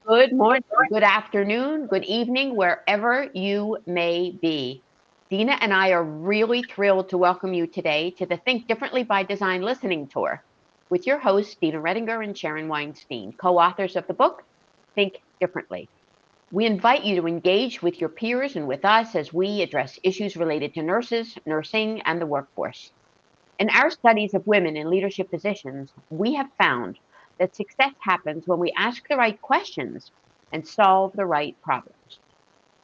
Good morning, good afternoon, good evening, wherever you may be. Dina and I are really thrilled to welcome you today to the Think Differently by Design listening tour with your hosts, Dina Redinger and Sharon Weinstein, co-authors of the book, Think Differently. We invite you to engage with your peers and with us as we address issues related to nurses, nursing, and the workforce. In our studies of women in leadership positions, we have found that success happens when we ask the right questions and solve the right problems.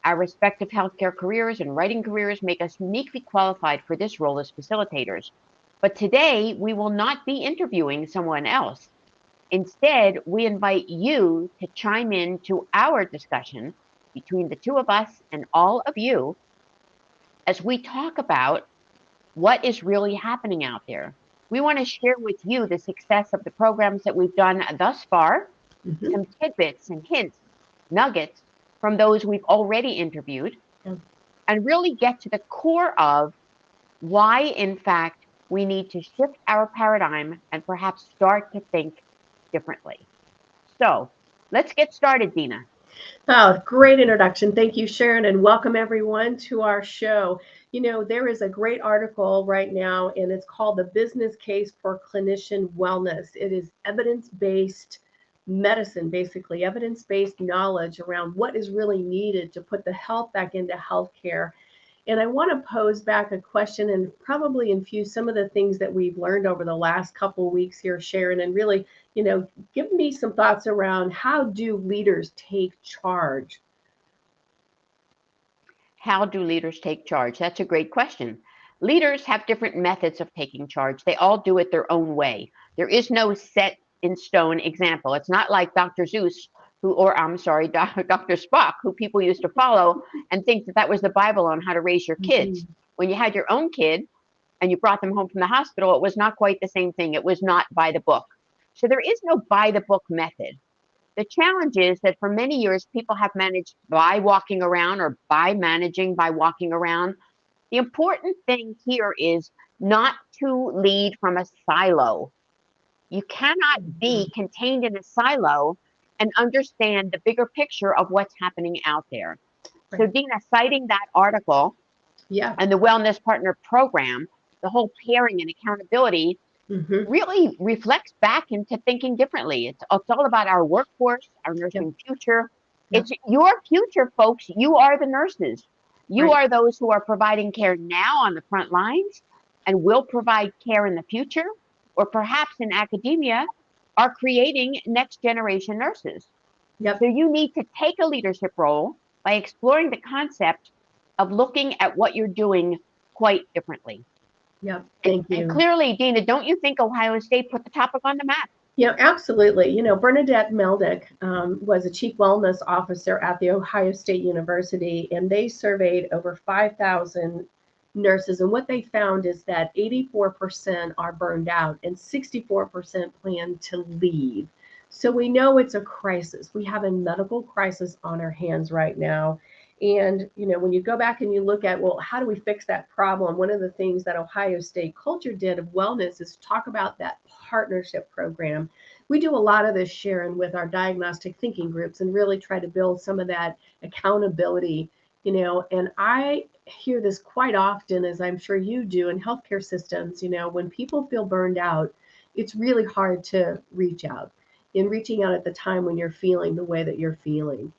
Our respective healthcare careers and writing careers make us uniquely qualified for this role as facilitators. But today, we will not be interviewing someone else. Instead, we invite you to chime in to our discussion between the two of us and all of you as we talk about what is really happening out there. We want to share with you the success of the programs that we've done thus far, Mhm. some tidbits and hints, nuggets from those we've already interviewed, Yeah. and really get to the core of why, in fact, we need to shift our paradigm and perhaps start to think differently. So let's get started, Dina. Oh, great introduction. Thank you, Sharon, and welcome everyone to our show. There is a great article right now, and it's called The Business Case for Clinician Wellness. It is evidence based medicine, basically, evidence based knowledge around what is really needed to put the health back into healthcare. And I want to pose back a question and probably infuse some of the things that we've learned over the last couple of weeks here, Sharon, and really, give me some thoughts around how do leaders take charge? How do leaders take charge? That's a great question. Leaders have different methods of taking charge. They all do it their own way. There is no set in stone example. It's not like Dr. Zeus, or I'm sorry, Dr. Spock, who people used to follow and think that that was the Bible on how to raise your kids. Mhm. When you had your own kid and you brought them home from the hospital, it was not quite the same thing. It was not by the book. So there is no by the book method. The challenge is that for many years, people have managed by walking around or by managing by walking around. The important thing here is not to lead from a silo. You cannot Mhm. be contained in a silo and understand the bigger picture of what's happening out there. So, Right. Dina, citing that article Yeah. and the Wellness Partner Program, the whole pairing and accountability Hmm. really reflects back into thinking differently. It's all about our workforce, our Yep. nursing future. Yep. It's your future, folks. You are the nurses. You Right. are those who are providing care now on the front lines and will provide care in the future, or perhaps in academia, are creating next generation nurses. Yep. So you need to take a leadership role by exploring the concept of looking at what you're doing quite differently. Yep. And, Thank and you. clearly, Dina, don't you think Ohio State put the topic on the map? Absolutely. Bernadette Meldick was a chief wellness officer at the Ohio State University, and they surveyed over 5,000 nurses. And what they found is that 84% are burned out and 64% plan to leave. So we know it's a crisis. We have a medical crisis on our hands right now. And, when you go back and you look at, well, how do we fix that problem? One of the things that Ohio State culture did of wellness is talk about that partnership program. We do a lot of this, Sharon, with our diagnostic thinking groups and really try to build some of that accountability, and I hear this quite often, as I'm sure you do in healthcare systems, when people feel burned out, it's really hard to reach out. In reaching out at the time when you're feeling the way that you're feeling,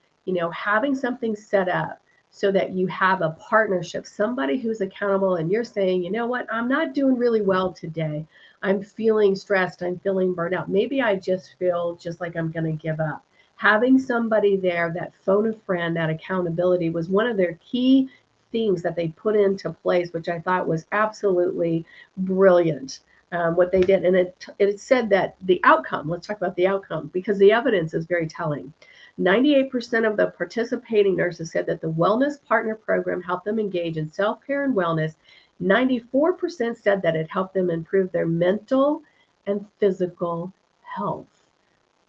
having something set up so that you have a partnership, somebody who's accountable, and you're saying, you know what, I'm not doing really well today. I'm feeling stressed. I'm feeling burned out. Maybe I just feel just like I'm going to give up. Having somebody there, that phone a friend, that accountability was one of their key things that they put into place, which I thought was absolutely brilliant. What they did, and it said that the outcome. Let's talk about the outcome because the evidence is very telling. 98% of the participating nurses said that the Wellness Partner Program helped them engage in self care and wellness. 94% said that it helped them improve their mental and physical health.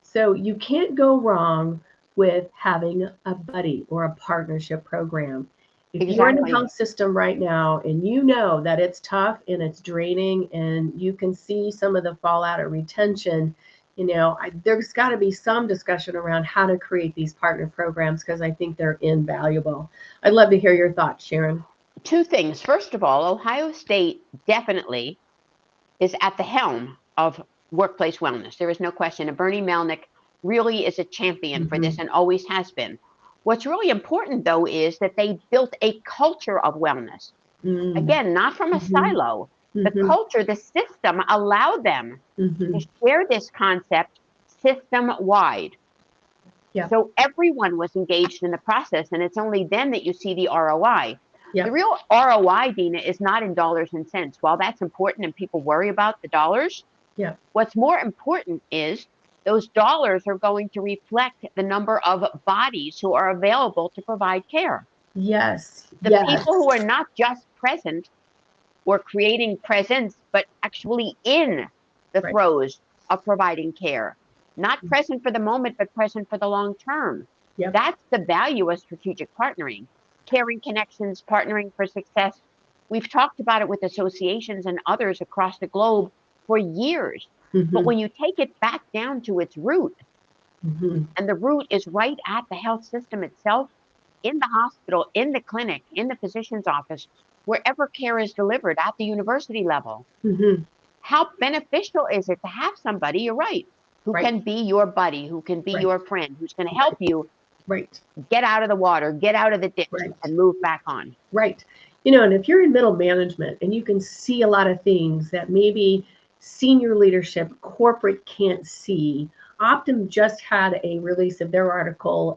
So you can't go wrong with having a buddy or a partnership program. If you're in the Exactly. health system right now and you know that it's tough and it's draining and you can see some of the fallout of retention, There's got to be some discussion around how to create these partner programs because I think they're invaluable. I'd love to hear your thoughts, Sharon. Two things. First of all, Ohio State definitely is at the helm of workplace wellness. There is no question. And Bernie Melnick really is a champion for this and always has been. What's really important, though, is that they built a culture of wellness. Again, not from a silo. The culture, the system allowed them to share this concept system-wide. Yeah. So everyone was engaged in the process, and it's only then that you see the ROI. Yeah. The real ROI, Dina, is not in dollars and cents. While that's important and people worry about the dollars, yeah, what's more important is those dollars are going to reflect the number of bodies who are available to provide care. Yes. The people who are not just present or creating presence, but actually in the throes of providing care. Not present for the moment, but present for the long term. Yep. That's the value of strategic partnering. Caring connections, partnering for success. We've talked about it with associations and others across the globe for years. But when you take it back down to its root, and the root is right at the health system itself, in the hospital, in the clinic, in the physician's office, wherever care is delivered at the university level. How beneficial is it to have somebody, you're right, who can be your buddy, who can be your friend, who's going to help you get out of the water, get out of the ditch, and move back on. Right. And if you're in middle management and you can see a lot of things that maybe senior leadership, corporate can't see. Optum just had a release of their article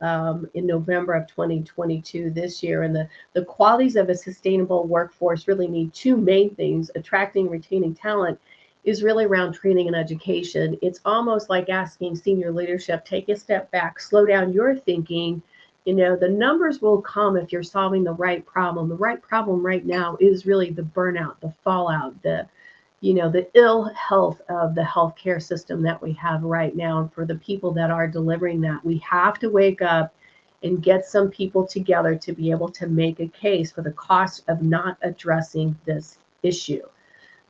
in November of 2022 this year, and the qualities of a sustainable workforce really need two main things: attracting, retaining talent is really around training and education. It's almost like asking senior leadership, take a step back, slow down your thinking. The numbers will come if you're solving the right problem. The right problem right now is really the burnout, the fallout, the ill health of the healthcare system that we have right now. And for the people that are delivering that, we have to wake up and get some people together to be able to make a case for the cost of not addressing this issue.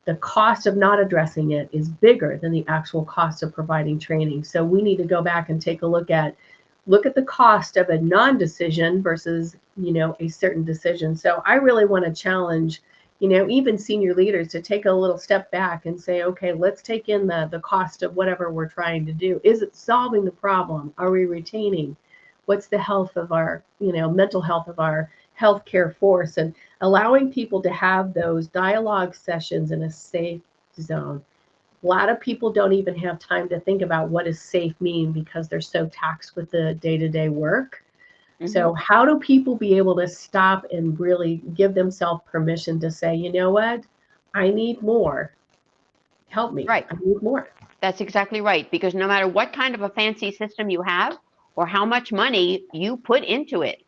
The cost of not addressing it is bigger than the actual cost of providing training. So we need to go back and take a look at the cost of a non-decision versus, a certain decision. So I really want to challenge even senior leaders to take a little step back and say, okay, let's take in the cost of whatever we're trying to do. Is it solving the problem? Are we retaining? What's the health of our, mental health of our healthcare force, and allowing people to have those dialogue sessions in a safe zone. A lot of people don't even have time to think about what does safe mean because they're so taxed with the day-to-day work. So how do people be able to stop and really give themselves permission to say, you know what, I need more. Help me. Right. I need more. That's exactly right. Because no matter what kind of a fancy system you have or how much money you put into it,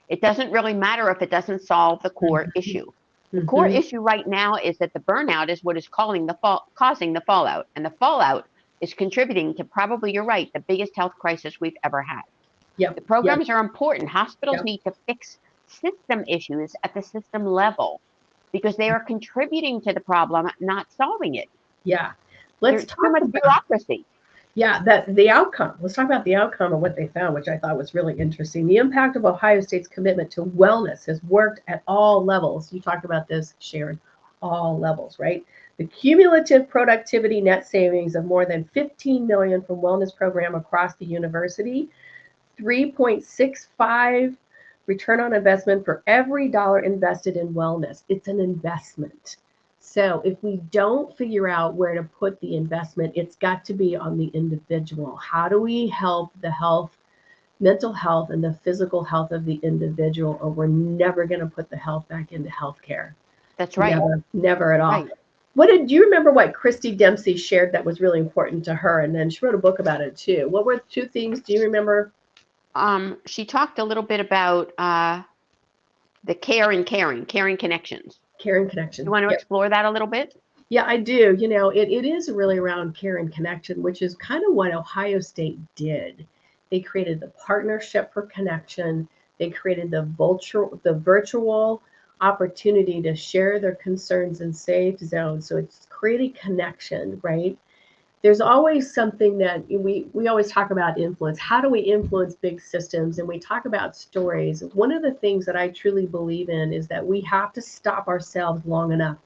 it doesn't really matter if it doesn't solve the core issue. The core issue right now is that the burnout is what is causing the fallout. And the fallout is contributing to, probably, you're right, the biggest health crisis we've ever had. Yep. The programs are important. Hospitals need to fix system issues at the system level because they are contributing to the problem, not solving it. Yeah. There's too much bureaucracy. Yeah, the outcome. Let's talk about the outcome of what they found, which I thought was really interesting. The impact of Ohio State's commitment to wellness has worked at all levels. You talked about this, Sharon, all levels, right? The cumulative productivity net savings of more than 15 million from wellness program across the university, 3.65 return on investment for every dollar invested in wellness. It's an investment. So if we don't figure out where to put the investment, it's got to be on the individual. How do we help the health, mental health, and the physical health of the individual, or we're never going to put the health back into healthcare? That's right. Never at all. Right. Do you remember what Christy Dempsey shared that was really important to her? And then she wrote a book about it too. What were two things? Do you remember? She talked a little bit about the caring connections. Caring connection. You want to explore that a little bit? Yeah, I do. It is really around care and connection, which is kind of what Ohio State did. They created the partnership for connection. They created the virtual opportunity to share their concerns in safe zones. So it's creating connection, right? there's always something that we always talk about influence. How do we influence big systems? And we talk about stories. One of the things that I truly believe in is that we have to stop ourselves long enough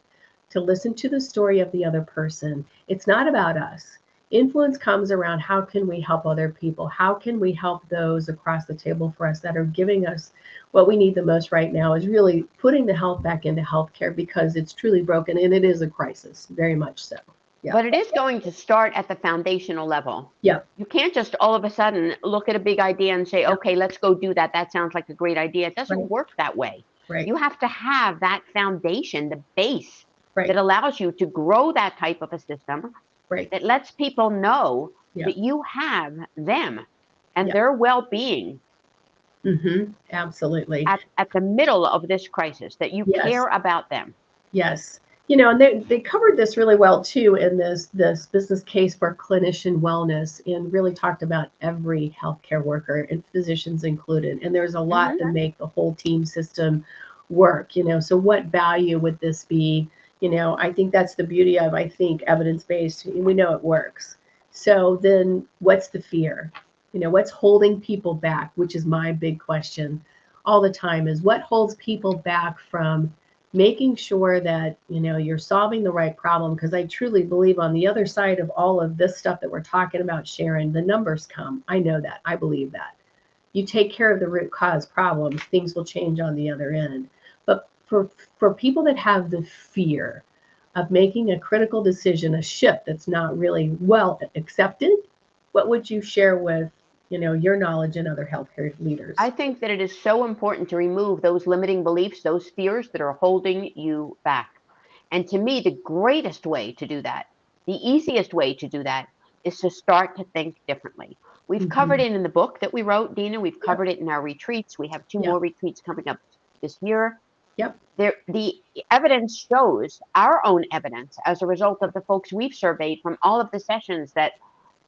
to listen to the story of the other person. It's not about us. Influence comes around how can we help other people? How can we help those across the table for us that are giving us what we need the most right now is really putting the health back into healthcare because it's truly broken and it is a crisis, very much so. Yeah. But it is going to start at the foundational level. Yeah. You can't just all of a sudden look at a big idea and say, okay, let's go do that. That sounds like a great idea. It doesn't Right. work that way. Right. You have to have that foundation, the base Right. that allows you to grow that type of a system Right. that lets people know Yeah. that you have them and Yeah. their well-being Absolutely. at the middle of this crisis, that you Yes. care about them. Yes. And they covered this really well too in this business case for clinician wellness and really talked about every healthcare worker and physicians included. And there's a lot to make the whole team system work. So what value would this be? I think that's the beauty of, I think, evidence-based. We know it works. So then what's the fear? What's holding people back, which is my big question all the time, is what holds people back from making sure that you're solving the right problem, because I truly believe on the other side of all of this stuff that we're talking about, Sharon, the numbers come. I know that. I believe that. You take care of the root cause problem, things will change on the other end. But for people that have the fear of making a critical decision, a shift that's not really well accepted, what would you share with your knowledge and other healthcare leaders? I think that it is so important to remove those limiting beliefs, those fears that are holding you back. And to me, the greatest way to do that, the easiest way to do that, is to start to think differently. We've covered it in the book that we wrote, Dina. We've covered it in our retreats. We have 2 more retreats coming up this year. Yep. The evidence shows, our own evidence, as a result of the folks we've surveyed from all of the sessions that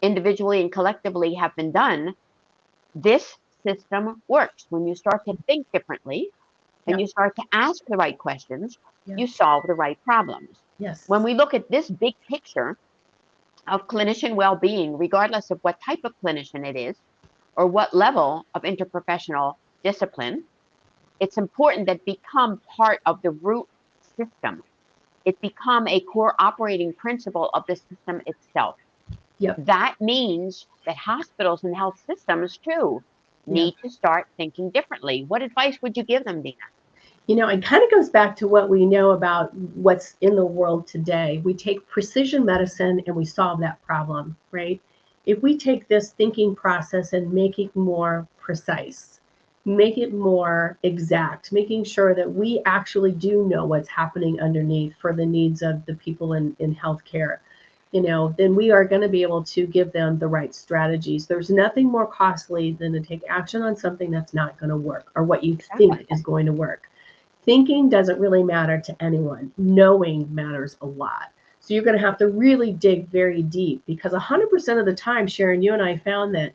individually and collectively have been done, this system works. When you start to think differently and you start to ask the right questions, you solve the right problems. Yes. When we look at this big picture of clinician well-being, regardless of what type of clinician it is or what level of interprofessional discipline, it's important that become part of the root system. It become a core operating principle of the system itself. Yep. That means that hospitals and health systems too need to start thinking differently. What advice would you give them, Dina? It kind of goes back to what we know about what's in the world today. We take precision medicine and we solve that problem, right? If we take this thinking process and make it more precise, make it more exact, making sure that we actually do know what's happening underneath for the needs of the people in healthcare, then we are going to be able to give them the right strategies. There's nothing more costly than to take action on something that's not going to work or what you think is going to work. Thinking doesn't really matter to anyone. Knowing matters a lot. So you're going to have to really dig very deep, because 100% of the time, Sharon, you and I found that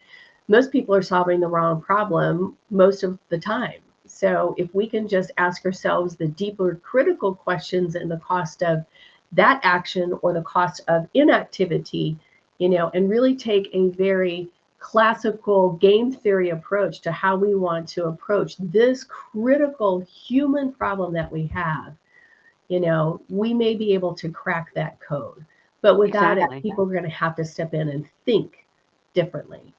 most people are solving the wrong problem most of the time. So if we can just ask ourselves the deeper critical questions and the cost of that action or the cost of inactivity, and really take a very classical game theory approach to how we want to approach this critical human problem that we have, we may be able to crack that code. But without it, people are going to have to step in and think differently.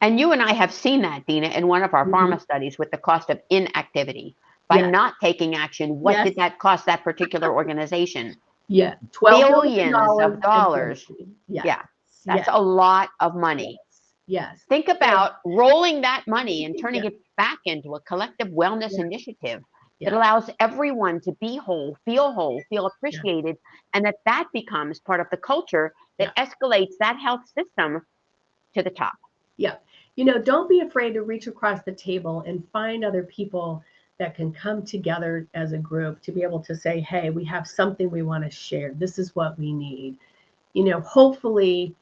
And you and I have seen that, Dina, in one of our pharma studies with the cost of inactivity. By not taking action, what did that cost that particular organization? Yeah, billions of dollars. Yeah. That's a lot of money. Yes. Think about rolling that money and turning it back into a collective wellness initiative that allows everyone to be whole, feel appreciated, and that becomes part of the culture that escalates that health system to the top. Yeah. Don't be afraid to reach across the table and find other people that can come together as a group to be able to say, hey, we have something we want to share. This is what we need. Hopefully,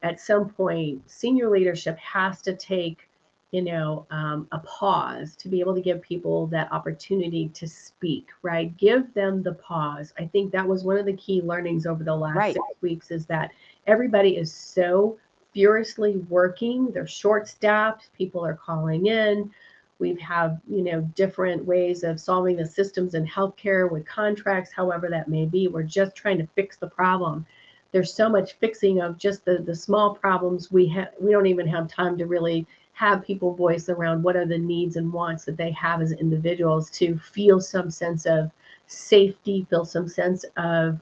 at some point, senior leadership has to take, a pause to be able to give people that opportunity to speak, right? Give them the pause. I think that was one of the key learnings over the last 6 weeks, is that Everybody is so furiously working. They're short staffed. People are calling in. We have, different ways of solving the systems in healthcare with contracts, however that may be. We're just trying to fix the problem. There's so much fixing of just the small problems. We don't even have time to really have people voice around what are the needs and wants that they have as individuals to feel some sense of safety, feel some sense of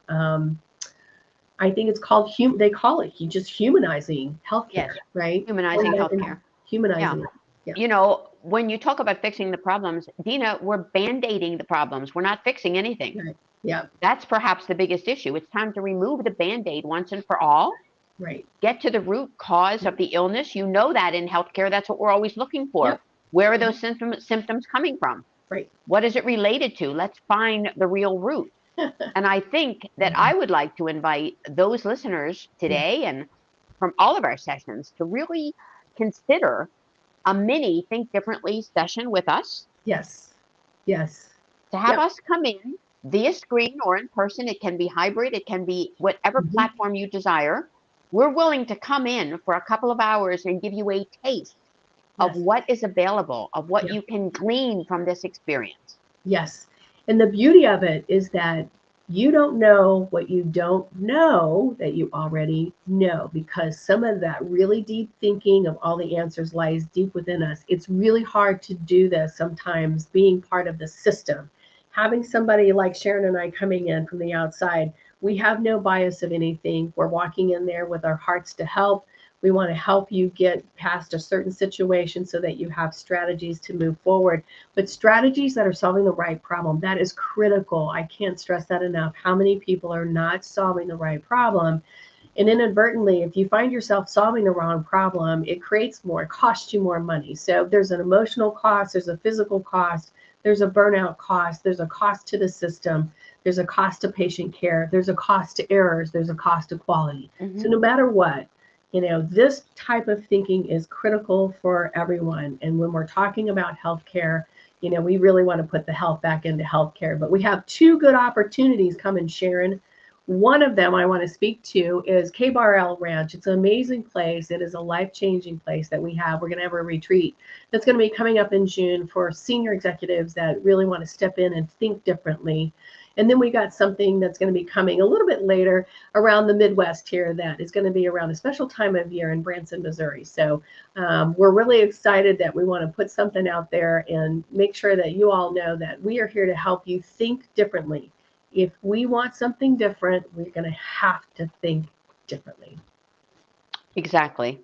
I think it's called they call it just humanizing healthcare, Yes. right? Humanizing healthcare. Humanizing Yeah. it. You know, when you talk about fixing the problems, Dina, we're band-aiding the problems. We're not fixing anything. Right. Yeah. That's perhaps the biggest issue. It's time to remove the band-aid once and for all. Right. Get to the root cause of the illness. You know that in healthcare, that's what we're always looking for. Yep. Where are those symptoms coming from? Right. What is it related to? Let's find the real root. And I think that I would like to invite those listeners today and from all of our sessions to really consider a mini Think Differently session with us. Yes. Yes. To have us come in via screen or in person. It can be hybrid, it can be whatever platform you desire. We're willing to come in for a couple of hours and give you a taste of what is available, of what you can glean from this experience. Yes. And the beauty of it is that you don't know what you don't know that you already know, because some of that really deep thinking of all the answers lies deep within us. It's really hard to do this sometimes, being part of the system. Having somebody like Sharon and I coming in from the outside, we have no bias of anything. We're walking in there with our hearts to help. We want to help you get past a certain situation so that you have strategies to move forward, but strategies that are solving the right problem. That is critical. I can't stress that enough. How many people are not solving the right problem? And inadvertently, if you find yourself solving the wrong problem, it creates more, it costs you more money. So there's an emotional cost, there's a physical cost, there's a burnout cost, there's a cost to the system, there's a cost to patient care, there's a cost to errors, there's a cost to quality. So no matter what, this type of thinking is critical for everyone. And when we're talking about healthcare, we really want to put the health back into healthcare. But we have two good opportunities coming, Sharon. One of them I want to speak to is K-Bar Ranch. It's an amazing place. It is a life-changing place that we have. We're going to have a retreat that's going to be coming up in June for senior executives that really want to step in and think differently. And then we got something that's going to be coming a little bit later around the Midwest here that is going to be around a special time of year in Branson, Missouri. So we're really excited that we want to put something out there and make sure that you all know that we are here to help you think differently. If we want something different, we're going to have to think differently. Exactly.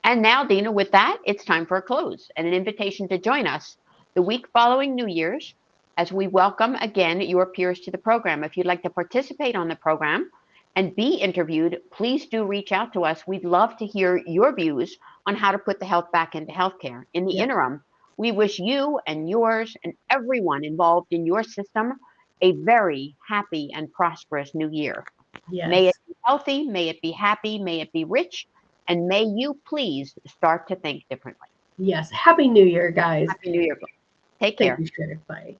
And now, Dina, with that, it's time for a close and an invitation to join us the week following New Year's as we welcome again your peers to the program. If you'd like to participate on the program and be interviewed, please do reach out to us. We'd love to hear your views on how to put the health back into healthcare. In the interim, we wish you and yours and everyone involved in your system a very happy and prosperous new year. Yes. May it be healthy, may it be happy, may it be rich, and may you please start to think differently. Yes. Happy New Year, guys. Happy New Year. Take care. Thank you, Sharon. Bye.